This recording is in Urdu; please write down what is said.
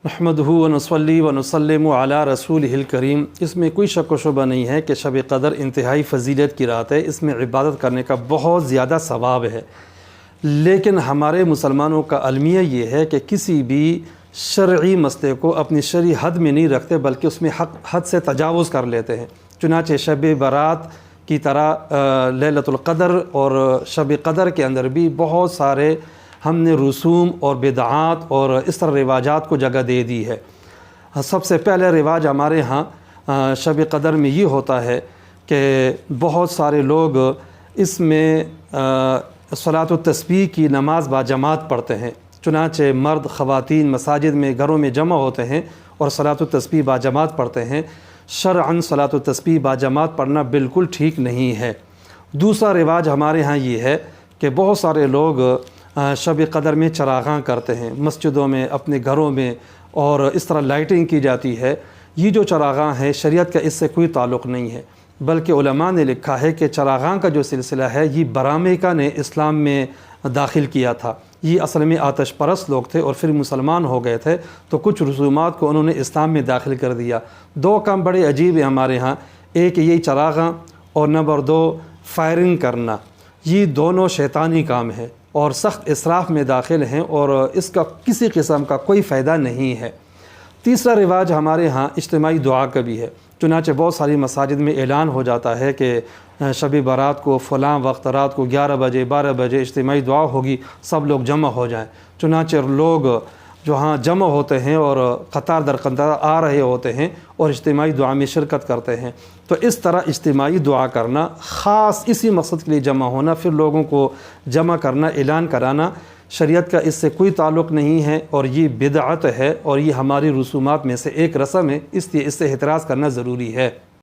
نحمدہ و نصلی و نسلم علی رسولہ کریم۔ اس میں کوئی شک و شبہ نہیں ہے کہ شب قدر انتہائی فضیلت کی رات ہے، اس میں عبادت کرنے کا بہت زیادہ ثواب ہے، لیکن ہمارے مسلمانوں کا المیہ یہ ہے کہ کسی بھی شرعی مسئلے کو اپنی شرعی حد میں نہیں رکھتے بلکہ اس میں حد سے تجاوز کر لیتے ہیں۔ چنانچہ شب برات کی طرح لیلۃ القدر اور شب قدر کے اندر بھی بہت سارے ہم نے رسوم اور بدعات اور اس طرح رواجات کو جگہ دے دی ہے۔ سب سے پہلے رواج ہمارے ہاں شب قدر میں یہ ہوتا ہے کہ بہت سارے لوگ اس میں صلاۃ التسبیح کی نماز باجماعت پڑھتے ہیں۔ چنانچہ مرد خواتین مساجد میں گھروں میں جمع ہوتے ہیں اور صلاۃ التسبیح باجماعت پڑھتے ہیں۔ شرعاً صلاۃ التسبیح باجماعت پڑھنا بالکل ٹھیک نہیں ہے۔ دوسرا رواج ہمارے ہاں یہ ہے کہ بہت سارے لوگ شب قدر میں چراغاں کرتے ہیں، مسجدوں میں اپنے گھروں میں، اور اس طرح لائٹنگ کی جاتی ہے۔ یہ جو چراغاں ہے شریعت کا اس سے کوئی تعلق نہیں ہے، بلکہ علماء نے لکھا ہے کہ چراغاں کا جو سلسلہ ہے یہ برامیکا نے اسلام میں داخل کیا تھا۔ یہ اصل میں آتش پرست لوگ تھے اور پھر مسلمان ہو گئے تھے، تو کچھ رسومات کو انہوں نے اسلام میں داخل کر دیا۔ دو کام بڑے عجیب ہیں ہمارے ہاں، ایک یہی چراغاں اور نمبر دو فائرنگ کرنا، یہ دونوں شیطانی کام ہیں اور سخت اسراف میں داخل ہیں اور اس کا کسی قسم کا کوئی فائدہ نہیں ہے۔ تیسرا رواج ہمارے ہاں اجتماعی دعا کا بھی ہے۔ چنانچہ بہت ساری مساجد میں اعلان ہو جاتا ہے کہ شب برات کو فلاں وقت رات کو 11 بجے 12 بجے اجتماعی دعا ہوگی، سب لوگ جمع ہو جائیں۔ چنانچہ لوگ جو ہاں جمع ہوتے ہیں اور قطار در قطار آ رہے ہوتے ہیں اور اجتماعی دعا میں شرکت کرتے ہیں۔ تو اس طرح اجتماعی دعا کرنا، خاص اسی مقصد کے لیے جمع ہونا، پھر لوگوں کو جمع کرنا، اعلان کرانا، شریعت کا اس سے کوئی تعلق نہیں ہے اور یہ بدعت ہے اور یہ ہماری رسومات میں سے ایک رسم ہے، اس لیے اس سے احتراز کرنا ضروری ہے۔